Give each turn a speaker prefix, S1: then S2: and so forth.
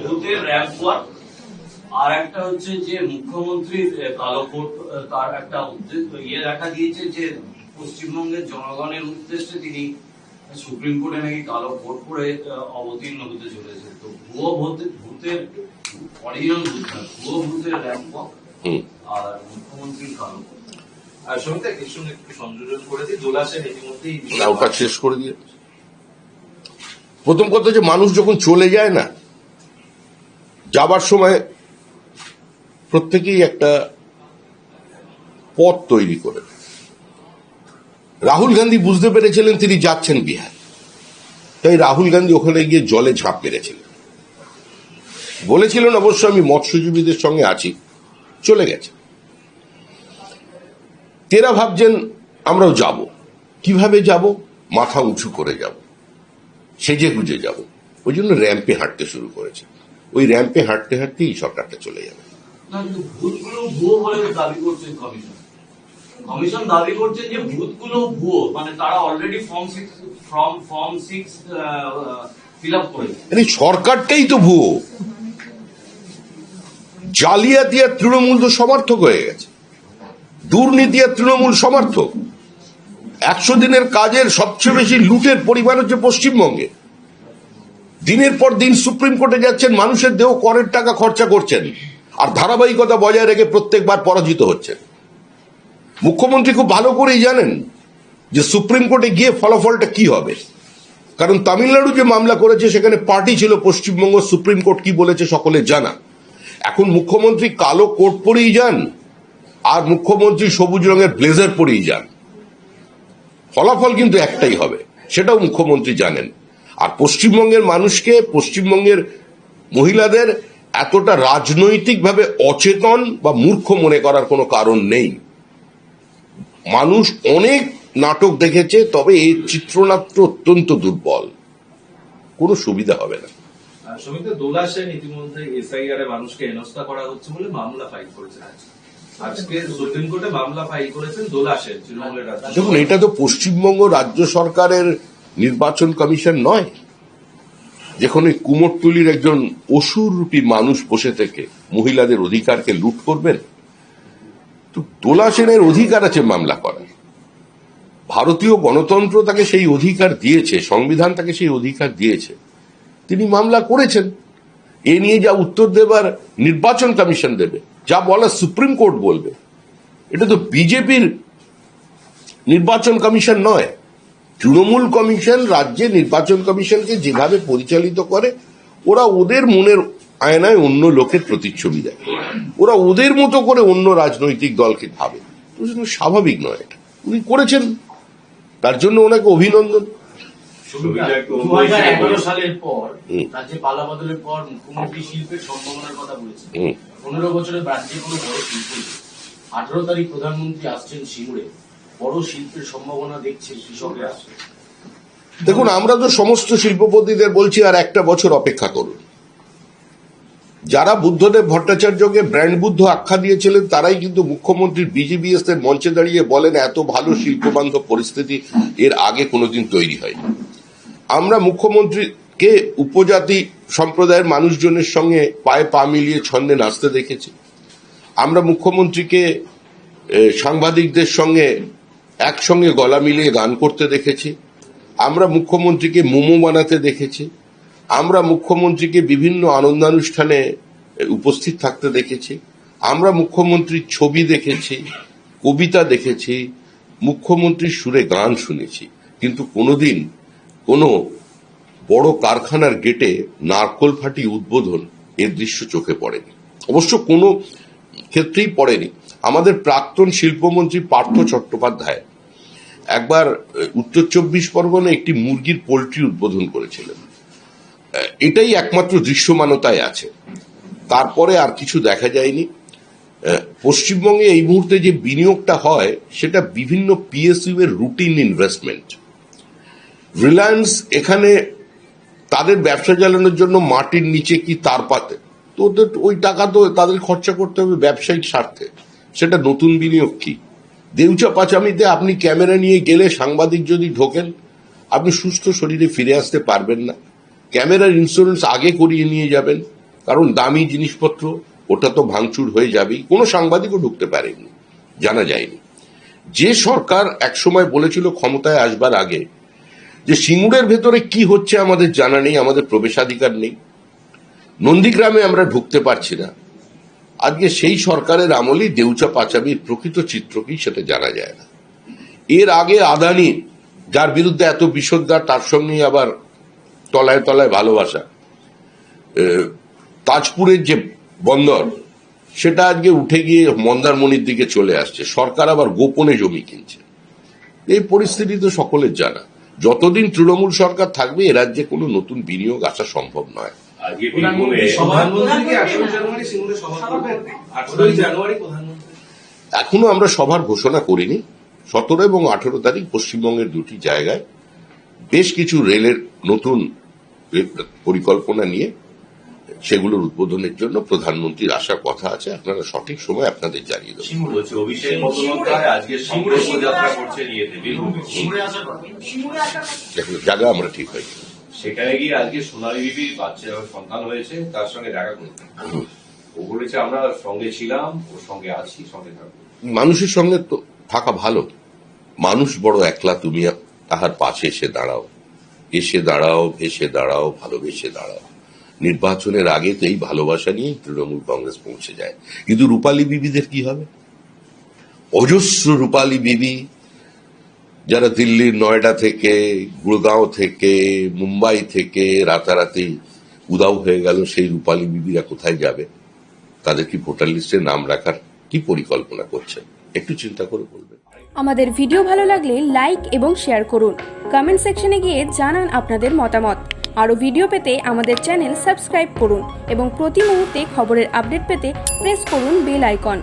S1: ভূতের ramp walk, আর একটা হচ্ছে যে মুখ্যমন্ত্রীর কালো কোট, তার একটা ইয়ে দেখা দিয়েছে যে পশ্চিমবঙ্গের জনগণের উদ্দেশ্যে তিনি সুপ্রিম কোর্টে নাকি কালো কোট পরে অবতীর্ণ হতে চলেছে। তো ভুয়ো ভূতের অরিজিনাল ভূত না, ভুয়ো ভূতের র্যাম্প ওয়াক আর মুখ্যমন্ত্রীর কালো কোট। আর সঙ্গে একটু সংযোজন করে দিই, দোলাসের ইতিমধ্যেই
S2: ওটা শেষ করে দিয়ে। প্রথম কথা যে মানুষ যখন চলে যায় না, যাবার সময় প্রত্যেকেই একটা পথ তৈরি করে। রাহুল গান্ধী বুঝতে পেরেছিলেন তিনি যাচ্ছেন বিহার, তাই রাহুল গান্ধী ওখানে গিয়ে জলে ঝাঁপ মেরেছিলেন। বলেছিলেন অবশ্য আমি মৎস্যজীবীদের সঙ্গে আছি, চলে গেছে। তেরা ভাবছেন আমরাও যাব, কিভাবে যাব? মাথা উঁচু করে যাব, সেজে গুজে যাব। ওই জন্য র্যাম্পে হাঁটতে শুরু করেছে। ওই র্যাম্পে হাঁটতে হাঁটতেই সরকারটা চলে যাবে।
S1: ভূতগুলো ভুয়ো বলে দাবি করছেন কমিশন। কমিশন দাবি করছে যে ভূতগুলো ভুয়ো, মানে তারা অলরেডি ফর্ম 6 ফিল আপ করেছে।
S2: সরকারটাই তো ভুয়ো, জালিয়াতি আর তৃণমূল তো সমর্থক হয়ে গেছে, দুর্নীতি আর তৃণমূল সমর্থক। 100 দিনের কাজের সবচেয়ে বেশি লুটের পরিমাণ হচ্ছে পশ্চিমবঙ্গে। দিনের পর দিন সুপ্রিম কোর্টে যাচ্ছেন, মানুষের দেহ করের টাকা খরচা করছেন, আর ধারাবাহিকতা বজায় রেখে প্রত্যেকবার পরাজিত হচ্ছেন। মুখ্যমন্ত্রী খুব ভালো করেই জানেন যে সুপ্রিম কোর্টে গিয়ে ফলাফলটা কি হবে, কারণ তামিলনাড়ু যে মামলা করেছে সেখানে পার্টি ছিল পশ্চিমবঙ্গ, সুপ্রিম কোর্ট কি বলেছে সকলে জানা। এখন মুখ্যমন্ত্রী কালো কোট পরেই যান আর মুখ্যমন্ত্রী সবুজ রঙের ব্লেজার পরেই যান, ফলাফল কিন্তু একটাই হবে, সেটাও মুখ্যমন্ত্রী জানেন। আর পশ্চিমবঙ্গের মানুষকে, পশ্চিমবঙ্গের মহিলাদের এতটা রাজনৈতিকভাবে অচেতন বা মূর্খ মনে করার কোনো কারণ নেই। মানুষ অনেক নাটক দেখেছে, তবে এই চিত্রনাট্য অত্যন্ত দুর্বল, কোনো সুবিধা হবে না।
S1: সমিতি দোলা সেন ইতিমধ্যে এসআইআর এ মানুষকে হেনস্থা করা হচ্ছে বলে মামলা ফাইল করেছেন। আজকে সুপ্রিম কোর্টে মামলা ফাইল করেছেন দোলা সেন, তৃণমূলের রাজ্য।
S2: দেখুন, এটা তো পশ্চিমবঙ্গ রাজ্য সরকারের নির্বাচন কমিশন নয়, যেখানে কুমোরটুলির একজন অসুররূপী মানুষ বসে থেকে মহিলাদের অধিকারকে লুট করবেন। তো দোলা সেনের অধিকার আছে মামলা করার, ভারতীয় গণতন্ত্র তাকে সেই অধিকার দিয়েছে, সংবিধান তাকে সেই অধিকার দিয়েছে, তিনি মামলা করেছেন। এ নিয়ে যা উত্তর দেবার নির্বাচন কমিশন দেবে, যা বলা সুপ্রিম কোর্ট বলবে। এটা তো বিজেপির নির্বাচন কমিশন নয়, তৃণমূল কমিশন রাজ্যে নির্বাচন কমিশনকে যেভাবে পরিচালিত করে, ওরা ওদের মনের আয়নায় অন্য লোকের প্রতিচ্ছবি দেয়, ওরা ওদের মতো করে অন্য রাজনৈতিক দলকে ভাবে। স্বাভাবিক নয় এটা, উনি করেছেন, তার জন্য ওনাকে অভিনন্দন।
S1: 2011 সালের পর রাজ্যে পালাবদলের পর মুখ্যমন্ত্রী শিল্পের সম্ভাবনার কথা বলেছেন। 15 বছরের রাজ্যে কোনো বড় শিল্প নেই। 18 তারিখ প্রধানমন্ত্রী আসছেন সিঙ্গুরে, বড় শিল্পের সম্ভাবনা দেখছে কৃষকরা।
S2: দেখুন, আমরা তো সমস্ত শিল্পপতিদের বলছি আর একটা বছর অপেক্ষা করুন। যারা বুদ্ধদেব ভট্টাচার্যকে ব্র্যান্ড বুদ্ধ আখ্যা দিয়েছিলেন, তারাই কিন্তু মুখ্যমন্ত্রীর বিজিবিএস এর মঞ্চে দাঁড়িয়ে বলেন এত ভালো শিল্পবান্ধব পরিস্থিতি এর আগে কোনোদিন তৈরি হয়নি। আমরা মুখ্যমন্ত্রীকে উপজাতি সম্প্রদায়ের মানুষজনের সঙ্গে পায়ে পা মিলিয়ে ছন্দে নাচতে দেখেছি। আমরা মুখ্যমন্ত্রীকে সাংবাদিকদের সঙ্গে একসঙ্গে গলা মিলিয়ে গান করতে দেখেছি। আমরা মুখ্যমন্ত্রীকে মোমো বানাতে দেখেছি। আমরা মুখ্যমন্ত্রীকে বিভিন্ন আনন্দানুষ্ঠানে উপস্থিত থাকতে দেখেছি। আমরা মুখ্যমন্ত্রীর ছবি দেখেছি, কবিতা দেখেছি, মুখ্যমন্ত্রীর সুরে গান শুনেছি, কিন্তু কোনোদিন কোনো বড় কারখানার গেটে নারকোল ফাটি উদ্বোধন এর দৃশ্য চোখে পড়েনি। অবশ্য কোনো ক্ষেত্রেই পড়েনি। আমাদের প্রাক্তন শিল্পমন্ত্রী পার্থ চট্টোপাধ্যায় একবার উত্তর 24 পরগনায় একটি মুরগির পোল্ট্রি উদ্বোধন করেছিলেন। এটাই একমাত্র দৃশ্যমানতায় আছে, তারপরে আর কিছু দেখা যায়নি। পশ্চিমবঙ্গে এই মুহূর্তে যে বিনিয়োগটা হয় সেটা বিভিন্ন পিএসইউ এর রুটিন ইনভেস্টমেন্ট। রিলায়েন্স এখানে তাদের ব্যবসা চালানোর জন্য মাটির নিচে কি তার পাতে, তো ওই টাকা তো তাদের খরচা করতে হবে ব্যবসায়িক স্বার্থে, সেটা নতুন বিনিয়োগ কি? দেউচা পাচামিতে আপনি ক্যামেরা নিয়ে গেলে সাংবাদিক যদি ঢোকেন, আপনি সুস্থ শরীরে ফিরে আসতে পারবেন না। ক্যামেরার ইন্স্যুরেন্স আগে করিয়ে নিয়ে যাবেন, কারণ দামি জিনিসপত্র ওটা তো ভাঙচুর হয়ে যাবেই। কোনো সাংবাদিকও ঢুকতে পারেনি, জানা যায়নি। যে সরকার একসময় বলেছিল ক্ষমতায় আসবার আগে যে সিঙ্গুরের ভেতরে কি হচ্ছে আমাদের জানা নেই, আমাদের প্রবেশাধিকার নেই, নন্দীগ্রামে আমরা ঢুকতে পারছি না, আজকে সেই সরকারের আমলেই দেউচা পাচামির প্রকৃত চিত্র কি সেটা জানা যায় না। এর আগে আদানি, যার বিরুদ্ধে এত বিষোদ্গার, তার সঙ্গে আবার তলায় তলায় ভালোবাসা, তাজপুরের যে বন্দর সেটা আজকে উঠে গিয়ে মন্দারমণির দিকে চলে আসছে, সরকার আবার গোপনে জমি কিনছে। এই পরিস্থিতি তো সকলের জানা। যতদিন তৃণমূল সরকার থাকবে এ রাজ্যে কোনো নতুন বিনিয়োগ আসা সম্ভব নয়। এখনো আমরা সভার ঘোষণা করিনি। 17 এবং 18 তারিখ পশ্চিমবঙ্গের দুটি জায়গায় বেশ কিছু রেলের নতুন পরিকল্পনা নিয়ে সেগুলোর উদ্বোধনের জন্য প্রধানমন্ত্রীর আসার কথা আছে। আপনারা সঠিক সময় আপনাদের জানিয়ে দেবেন। জায়গা আমরা ঠিক হয়েছে,
S3: সেখানে গিয়ে আজকে সোনালী বিবির বাচ্চা সন্তান হয়েছে, তার সঙ্গে দেখা করতে ও বলেছে আমরা সঙ্গে ছিলাম, ওর সঙ্গে আছি, সঙ্গে থাকবো।
S2: মানুষের সঙ্গে তো থাকা ভালো। মানুষ বড় একলা, তুমি তাহার পাশে এসে দাঁড়াও, এসে দাঁড়াও, ভেসে দাঁড়াও, ভালোবেসে দাঁড়াও। নির্বাচনের আগে তো এই ভালোবাসা নিয়েই তৃণমূল কংগ্রেস পৌঁছে যায়। কিন্তু রূপালী বিবিদের কি হবে? অজস্র রূপালী বিবি যারা দিল্লির নয়ডা থেকে, গুড়গাঁও থেকে, মুম্বাই থেকে রাতারাতি উদাও হয়ে গেল, সেই রূপালী বিবিরা কোথায় যাবে? তাদের কি ভোটার লিস্টে নাম রাখার কি পরিকল্পনা করছেন? একটু চিন্তা করে বলবেন।
S4: আমাদের ভিডিও ভালো লাগলে লাইক এবং শেয়ার করুন। কমেন্ট সেকশনে গিয়ে জানান আপনাদের মতামত। আরও ভিডিও পেতে আমাদের চ্যানেল সাবস্ক্রাইব করুন এবং প্রতি মুহূর্তে খবরের আপডেট পেতে প্রেস করুন বেল আইকন।